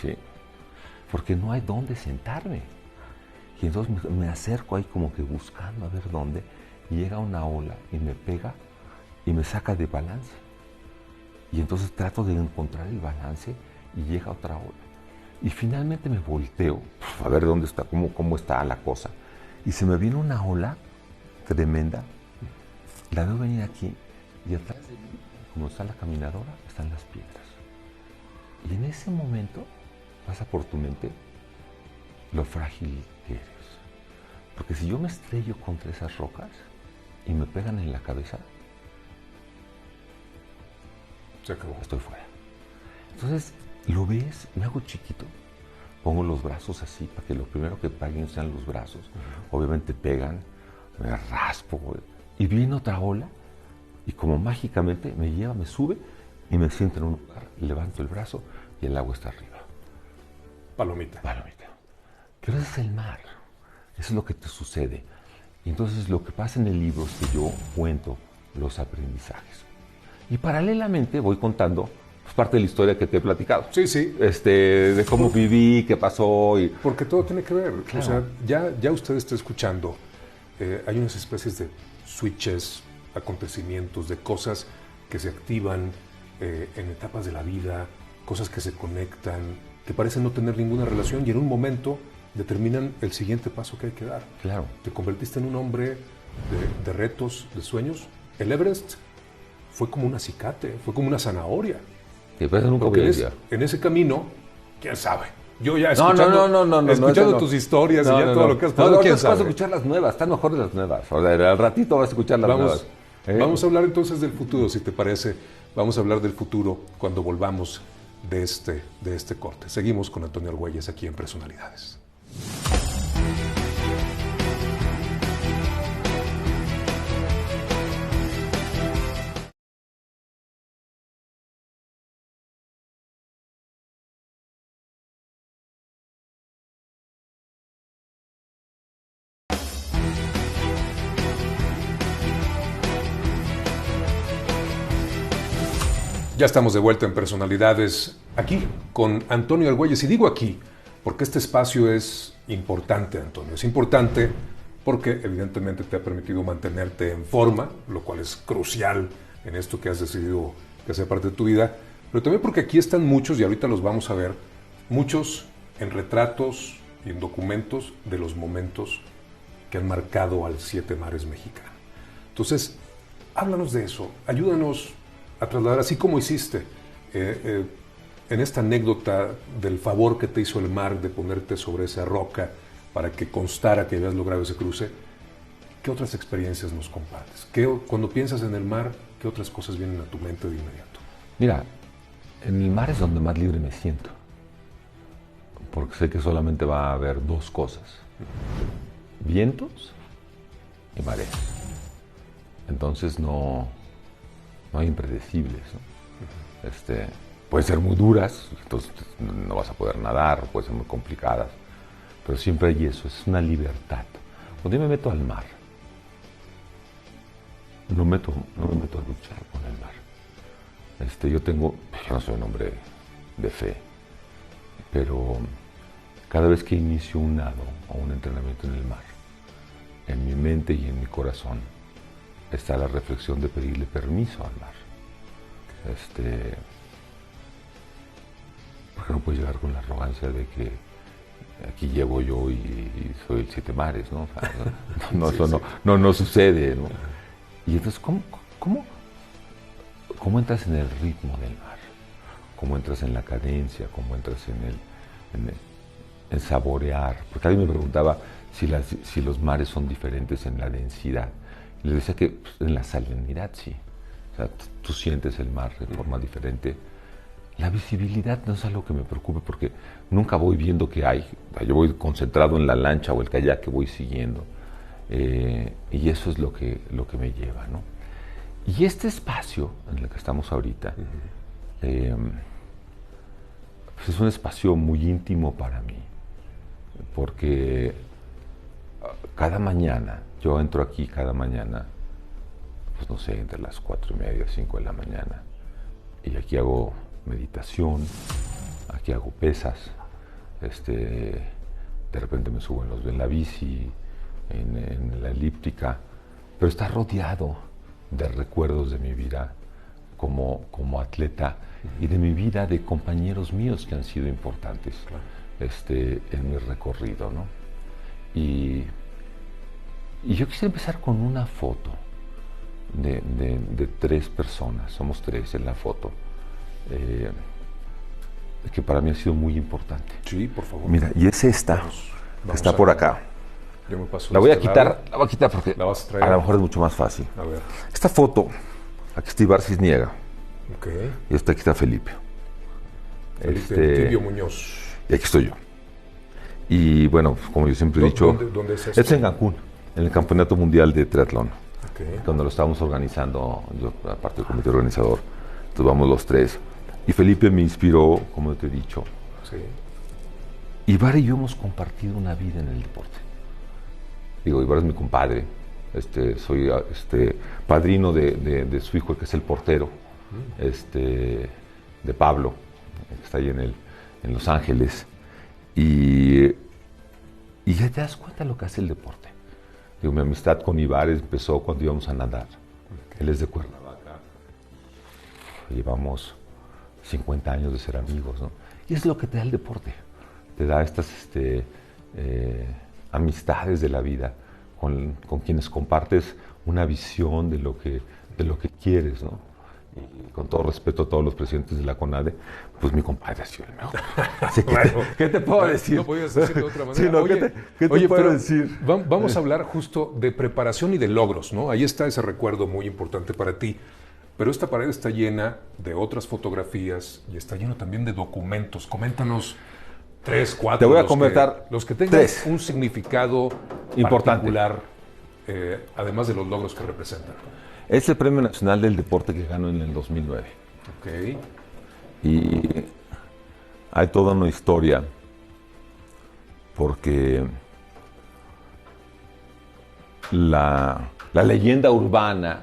¿Sí? Porque no hay dónde sentarme. Y entonces me acerco ahí como que buscando a ver dónde, y llega una ola y me pega y me saca de balance. Y entonces trato de encontrar el balance y llega otra ola. Y finalmente me volteo a ver dónde está, cómo está la cosa. Y se me viene una ola tremenda. La veo venir aquí y atrás de mí, como está la caminadora, están las piedras. Y en ese momento pasa por tu mente lo frágil que eres. Porque si yo me estrello contra esas rocas y me pegan en la cabeza, se acabó. Estoy fuera. Entonces, lo ves, me hago chiquito, pongo los brazos así, para que lo primero que peguen sean los brazos. Obviamente pegan, me raspo, y viene otra ola, y como mágicamente me lleva, me sube, y me siento en un lugar, levanto el brazo, y el agua está arriba. Palomita. Palomita. Pero ese es el mar, eso es lo que te sucede. Y entonces lo que pasa en el libro es que yo cuento los aprendizajes. Y paralelamente voy contando pues, parte de la historia que te he platicado. Sí, sí. De cómo viví, qué pasó. Porque todo tiene que ver. Claro. O sea, ya usted está escuchando, hay unas especies de switches, acontecimientos, de cosas que se activan en etapas de la vida, cosas que se conectan, que parecen no tener ninguna relación y en un momento determinan el siguiente paso que hay que dar. Claro. Te convertiste en un hombre de retos, de sueños. El Everest fue como un acicate, fue como una zanahoria. Sí, pero nunca Porque voy a ir. en ese camino, quién sabe. Yo ya escuchando, escuchando tus historias y ya todo lo que has pasado, no, quién vas a sabe. escuchar las nuevas, están mejores las nuevas. O sea, al ratito vas a escuchar las nuevas. Vamos a hablar entonces del futuro, si te parece. Vamos a hablar del futuro cuando volvamos de este corte. Seguimos con Antonio Argüelles aquí en Personalidades. Ya estamos de vuelta en Personalidades, aquí con Antonio Argüelles. Y digo aquí, porque este espacio es importante, Antonio. Es importante porque evidentemente te ha permitido mantenerte en forma, lo cual es crucial en esto que has decidido que sea parte de tu vida. Pero también porque aquí están muchos, y ahorita los vamos a ver, muchos en retratos y en documentos de los momentos que han marcado al Siete Mares mexicano. Entonces, háblanos de eso, ayúdanos a trasladar, así como hiciste en esta anécdota del favor que te hizo el mar de ponerte sobre esa roca para que constara que habías logrado ese cruce. ¿Qué otras experiencias nos compartes? Cuando piensas en el mar, ¿qué otras cosas vienen a tu mente de inmediato? Mira, en el mar es donde más libre me siento, porque sé que solamente va a haber dos cosas, vientos y mareas. Entonces no hay impredecibles, ¿no? Pueden ser muy duras, entonces no vas a poder nadar, pueden ser muy complicadas, pero siempre hay eso, es una libertad. Cuando yo me meto al mar, no me meto a luchar con el mar. Yo no soy un hombre de fe, pero cada vez que inicio un nado o un entrenamiento en el mar, en mi mente y en mi corazón está la reflexión de pedirle permiso al mar. Porque no puedes llegar con la arrogancia de que aquí llego yo y soy el Siete Mares, ¿no? O sea, eso no sucede, ¿no? Y entonces, ¿cómo entras en el ritmo del mar? ¿Cómo entras en la cadencia? ¿Cómo entras en saborear? Porque alguien me preguntaba si los mares son diferentes en la densidad. Y le decía que pues, en la salinidad sí. O sea, tú sientes el mar de forma diferente. La visibilidad no es algo que me preocupe porque nunca voy viendo qué hay. Yo voy concentrado en la lancha o el kayak que voy siguiendo. Y eso es lo que me lleva, ¿no? Y este espacio en el que estamos ahorita pues es un espacio muy íntimo para mí. Porque cada mañana, yo entro aquí cada mañana, pues no sé, entre las 4:30, 5 de la mañana. Y aquí hago meditación, aquí hago pesas, de repente me subo en la bici, en la elíptica, pero está rodeado de recuerdos de mi vida como atleta y de mi vida de compañeros míos que han sido importantes en mi recorrido, ¿no? Y yo quisiera empezar con una foto de 3 personas, somos 3 en la foto, que para mí ha sido muy importante. Sí, por favor. Mira, y es esta, que está por acá. Yo me paso La voy a quitar porque ¿La vas a traer? a lo mejor es mucho más fácil. A ver. Esta foto, aquí está Ibar Cisniega, Ok. y aquí está Felipe. Tibio Muñoz. Y aquí estoy yo. Y bueno, como yo siempre he dicho, ¿Dónde es esto? es en Cancún, en el Campeonato Mundial de Triatlón. Okay. Cuando lo estábamos organizando, yo aparte del comité organizador, entonces vamos los tres. Y Felipe me inspiró, como te he dicho. Sí. Ibar y yo hemos compartido una vida en el deporte. Digo, Ibar es mi compadre. Soy padrino de su hijo, que es el portero, de Pablo, que está ahí en Los Ángeles. Y ya te das cuenta de lo que hace el deporte. Digo, mi amistad con Ibar empezó cuando íbamos a nadar. Okay. Él es de Cuernavaca. Llevamos 50 años de ser amigos, ¿no? Y es lo que te da el deporte. Te da estas amistades de la vida con quienes compartes una visión de lo que quieres, ¿no? Y con todo respeto a todos los presidentes de la CONADE, pues mi compadre ha sido el mejor. Así que bueno, ¿qué te puedo decir? No podías decir de otra manera. Sí, no, oye, ¿qué te puedo decir? Vamos a hablar justo de preparación y de logros, ¿no? Ahí está ese recuerdo muy importante para ti. Pero esta pared está llena de otras fotografías y está lleno también de documentos. Coméntanos 3, 4. Te voy a comentar los que tengan 3. un significado importante, particular, además de los logros que representan. Es el Premio Nacional del Deporte que ganó en el 2009. Ok. Y hay toda una historia, porque la leyenda urbana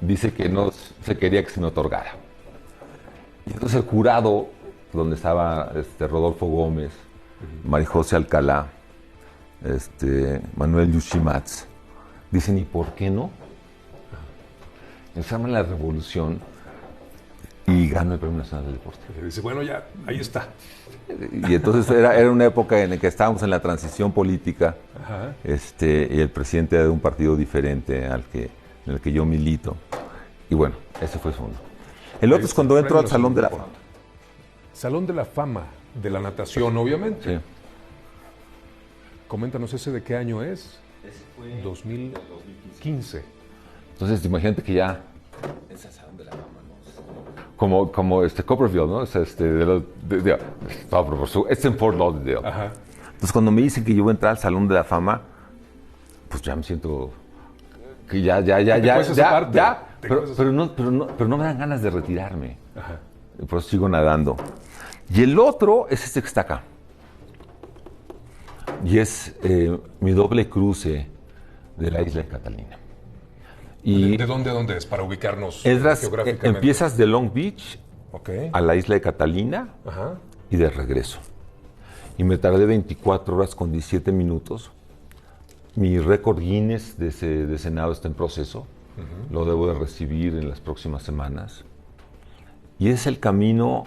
dice que no se quería que se me otorgara. Y entonces el jurado, donde estaba Rodolfo Gómez, Marijose Alcalá, Manuel Yushimats, dicen, ¿y por qué no? Se llama la revolución y ganó el Premio Nacional del Deporte. Y dice, bueno, ya, ahí está. Y entonces era una época en la que estábamos en la transición política. Ajá. Y el presidente era de un partido diferente en el que yo milito. Y bueno, ese fue su uno. El otro es cuando entro al Salón de la Fama. Salón de la Fama de la natación, obviamente. Sí. Coméntanos ese de qué año es. Ese fue 2015. Entonces, imagínate que ya es el Salón de la Fama, ¿no? Como Copperfield, ¿no? Es es en Fort Lauderdale. Ajá. Entonces, cuando me dicen que yo voy a entrar al Salón de la Fama, pues ya me siento que ya, pero no me dan ganas de retirarme. Ajá. Por eso sigo nadando. Y el otro es este que está acá. Y es mi doble cruce de la isla de Catalina. Y ¿De dónde a dónde es? Para ubicarnos geográficamente. Empiezas de Long Beach a la isla de Catalina. Ajá. Y de regreso. Y me tardé 24 horas con 17 minutos. Mi récord Guinness de ese nado está en proceso. Lo debo de recibir en las próximas semanas. Y es el camino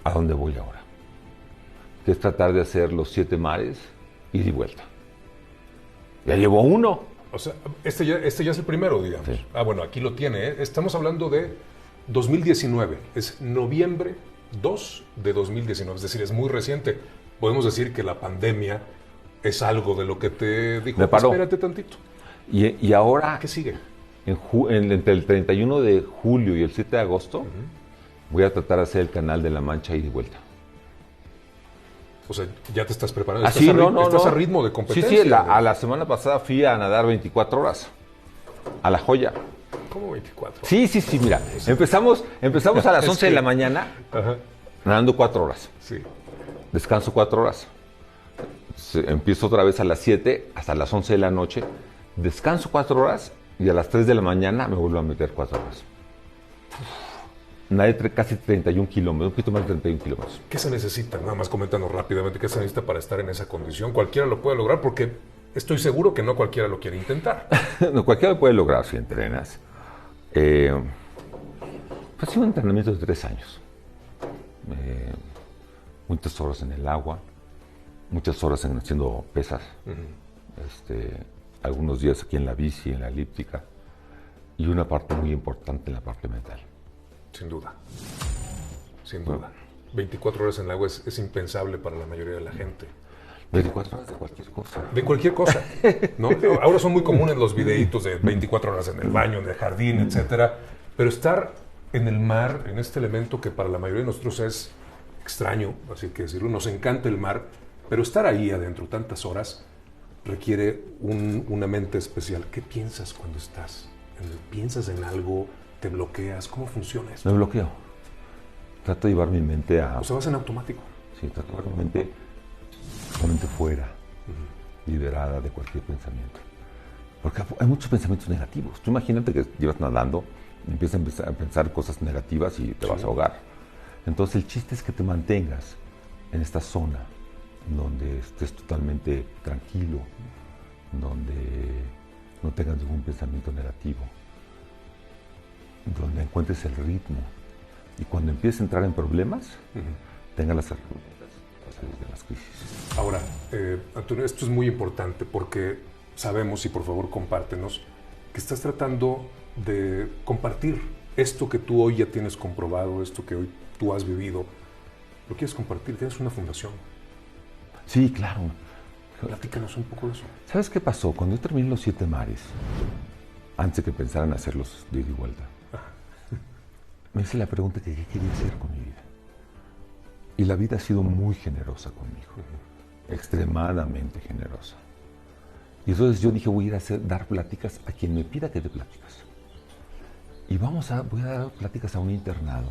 a donde voy ahora, que es tratar de hacer los 7 mares, ida y vuelta. Ya llevo uno. O sea, este ya es el primero, digamos. Sí. Ah, bueno, aquí lo tiene, ¿eh? Estamos hablando de 2019. Es noviembre 2 de 2019. Es decir, es muy reciente. Podemos decir que la pandemia es algo de lo que te dijo, me paró. Espérate tantito. Y ahora, ¿Qué sigue? Entre el 31 de julio y el 7 de agosto, voy a tratar de hacer el Canal de la Mancha ida y vuelta. O sea, ya te estás preparando. Así, estás a ritmo de competencia. Sí, a la semana pasada fui a nadar 24 horas. A La Joya. ¿Cómo 24? Sí, mira. Empezamos a las 11 de la mañana, nadando 4 horas. Sí. Descanso 4 horas. Empiezo otra vez a las 7 hasta las 11 de la noche. Descanso 4 horas y a las 3 de la mañana me vuelvo a meter 4 horas. Nadé casi 31 kilómetros, un poquito más de 31 kilómetros. ¿Qué se necesita? Nada más coméntanos rápidamente qué se necesita para estar en esa condición. Cualquiera lo puede lograr porque estoy seguro que no cualquiera lo quiere intentar. No, cualquiera lo puede lograr si entrenas. Fue un entrenamiento de 3 años. Muchas horas en el agua, muchas horas haciendo pesas. Algunos días aquí en la bici, en la elíptica. Y una parte muy importante en la parte mental. Sin duda. Sin duda. 24 horas en el agua es impensable para la mayoría de la gente. 24 horas de cualquier cosa. De cualquier cosa, ¿no? Ahora son muy comunes los videitos de 24 horas en el baño, en el jardín, etcétera. Pero estar en el mar, en este elemento que para la mayoría de nosotros es extraño, así que decirlo, nos encanta el mar, Pero estar ahí adentro tantas horas requiere una mente especial. ¿Qué piensas cuando estás? ¿Piensas en algo? ¿Te bloqueas? ¿Cómo funciona eso? Me bloqueo. Trato de llevar mi mente a... O sea, vas en automático. Sí, trato de llevar mi mente totalmente fuera, liberada de cualquier pensamiento. Porque hay muchos pensamientos negativos. Tú imagínate que llevas nadando y empiezas a pensar cosas negativas y te vas a ahogar. Entonces el chiste es que te mantengas en esta zona donde estés totalmente tranquilo, donde no tengas ningún pensamiento negativo, donde encuentres el ritmo y cuando empieces a entrar en problemas, tengas las herramientas para salir de las crisis. Ahora, Antonio, esto es muy importante porque sabemos, y por favor compártenos, que estás tratando de compartir esto que tú hoy ya tienes comprobado, esto que hoy tú has vivido. Lo quieres compartir, tienes una fundación. Sí, claro. Platícanos un poco de eso. ¿Sabes qué pasó? Cuando yo terminé los 7 mares, antes de que pensaran hacerlos de ida y vuelta, me hice la pregunta de qué quería hacer con mi vida. Y la vida ha sido muy generosa conmigo, extremadamente generosa. Y entonces yo dije, voy a ir a dar pláticas a quien me pida que dé pláticas. Y voy a dar pláticas a un internado,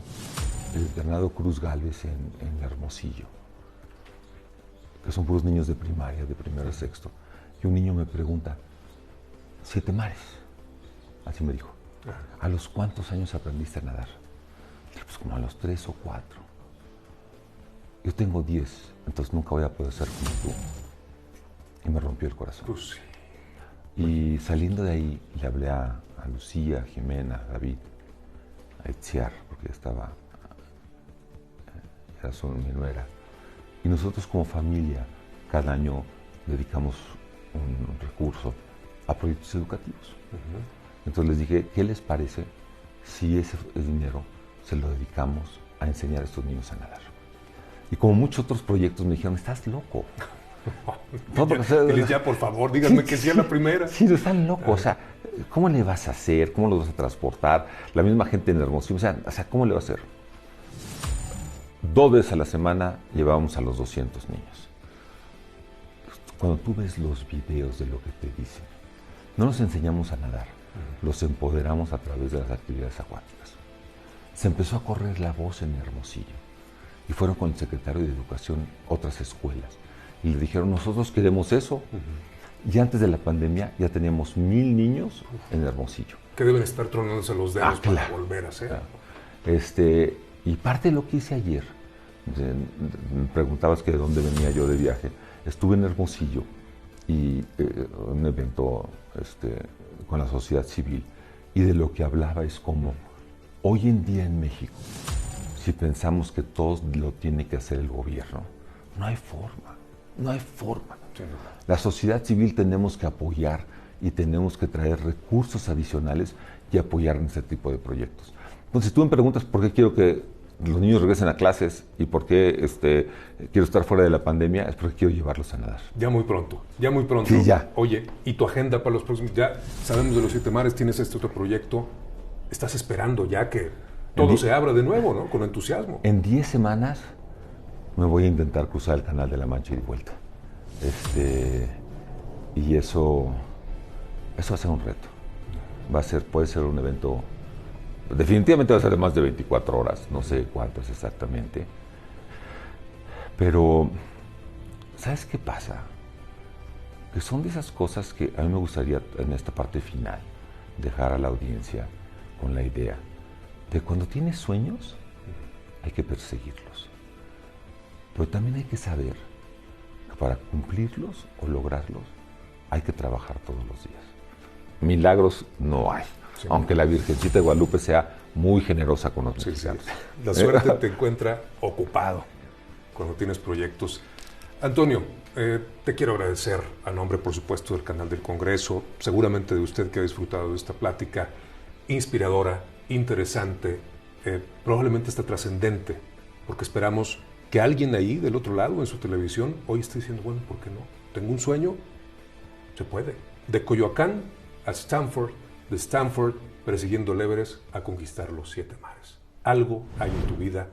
el internado Cruz Gálvez en Hermosillo, que son puros niños de primaria, de primero a sexto. Y un niño me pregunta, 7 mares, así me dijo, ¿a los cuántos años aprendiste a nadar? Dije, pues como a los 3 o 4. Yo tengo 10, entonces nunca voy a poder ser como tú. Y me rompió el corazón. Pues sí. Y saliendo de ahí, le hablé a Lucía, a Jimena, a David, a Itziar, porque ya estaba, era mi nuera. Y nosotros como familia, cada año dedicamos un recurso a proyectos educativos. Entonces les dije, ¿qué les parece si ese dinero se lo dedicamos a enseñar a estos niños a nadar? Y como muchos otros proyectos me dijeron, estás loco. Diles ya, por favor, díganme que sí a la primera. Sí, están locos. O sea, ¿cómo le vas a hacer? ¿Cómo los vas a transportar? La misma gente en Hermosillo. O sea, ¿cómo le vas a hacer? 2 veces a la semana llevábamos a los 200 niños. Cuando tú ves los videos de lo que te dicen, no los enseñamos a nadar, los empoderamos a través de las actividades acuáticas. Se empezó a correr la voz en Hermosillo y fueron con el secretario de Educación otras escuelas y le dijeron, nosotros queremos eso. Y antes de la pandemia ya teníamos 1000 niños en Hermosillo. Que deben estar tronándose los dedos para volver a hacer. Claro. Y parte de lo que hice ayer, me preguntabas que de dónde venía yo de viaje. Estuve en Hermosillo y un evento con la sociedad civil y de lo que hablaba es como hoy en día en México, si pensamos que todo lo tiene que hacer el gobierno, no hay forma. Sí. La sociedad civil tenemos que apoyar y tenemos que traer recursos adicionales y apoyar en este tipo de proyectos. Entonces, si tú me preguntas por qué quiero que los niños regresen a clases y por qué quiero estar fuera de la pandemia, es porque quiero llevarlos a nadar. Ya muy pronto. Sí, ya. Oye, ¿y tu agenda para los próximos? Ya sabemos de los 7 mares, tienes este otro proyecto. Estás esperando ya que todo se abra de nuevo, ¿no? Con entusiasmo. En 10 semanas me voy a intentar cruzar el Canal de la Mancha y de vuelta. Y eso va a ser un reto. Puede ser un evento, definitivamente va a ser de más de 24 horas, no sé cuántas exactamente. Pero, ¿sabes qué pasa? Que son de esas cosas que a mí me gustaría en esta parte final dejar a la audiencia con la idea de cuando tienes sueños hay que perseguirlos. Pero también hay que saber que para cumplirlos o lograrlos hay que trabajar todos los días. Milagros no hay, sí, aunque la Virgencita de Guadalupe sea muy generosa con los mexicanos. Sí. La suerte te encuentra ocupado cuando tienes proyectos. Antonio, te quiero agradecer a nombre, por supuesto, del canal del Congreso, seguramente de usted que ha disfrutado de esta plática inspiradora, interesante, probablemente hasta trascendente, porque esperamos que alguien ahí del otro lado en su televisión hoy esté diciendo, bueno, ¿por qué no? Tengo un sueño, se puede. De Coyoacán a Stanford, de Stanford persiguiendo el Everest a conquistar los 7 mares. Algo hay en tu vida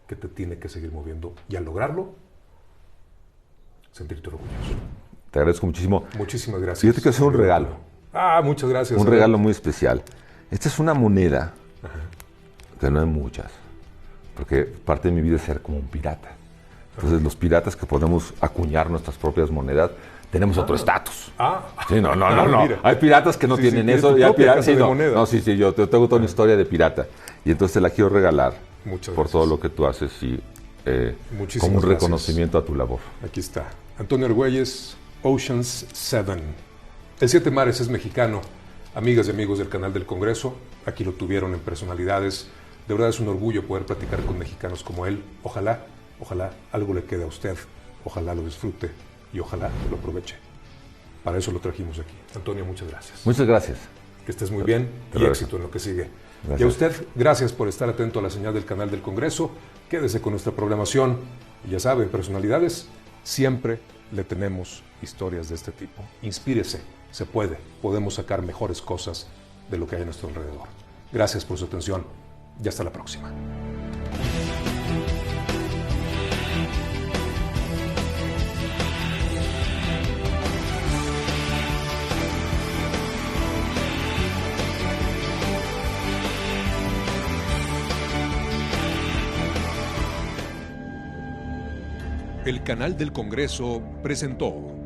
que te tiene que seguir moviendo y al lograrlo, sentirte orgulloso. Te agradezco muchísimo. Muchísimas gracias. Yo te quiero hacer un regalo. Muchas gracias. Un regalo muy especial. Esta es una moneda, que no hay muchas, porque parte de mi vida es ser como un pirata. Entonces, los piratas que podemos acuñar nuestras propias monedas, tenemos otro estatus. Sí, no. Mira. Hay piratas que no tienen eso. Y hay piratas, de moneda. yo tengo toda una historia de pirata. Y entonces te la quiero regalar por todo lo que tú haces y como un reconocimiento a tu labor. Aquí está. Antonio Argüelles, Oceans 7. El Siete Mares es mexicano. Amigas y amigos del canal del Congreso, aquí lo tuvieron en Personalidades. De verdad es un orgullo poder platicar con mexicanos como él. Ojalá algo le quede a usted. Ojalá lo disfrute y ojalá lo aproveche. Para eso lo trajimos aquí. Antonio, muchas gracias. Muchas gracias. Que estés muy bien y éxito en lo que sigue. Gracias. Y a usted, gracias por estar atento a la señal del canal del Congreso. Quédese con nuestra programación. Y ya sabe, en Personalidades siempre le tenemos historias de este tipo. Inspírese, se puede. Podemos sacar mejores cosas de lo que hay a nuestro alrededor. Gracias por su atención y hasta la próxima. El canal del Congreso presentó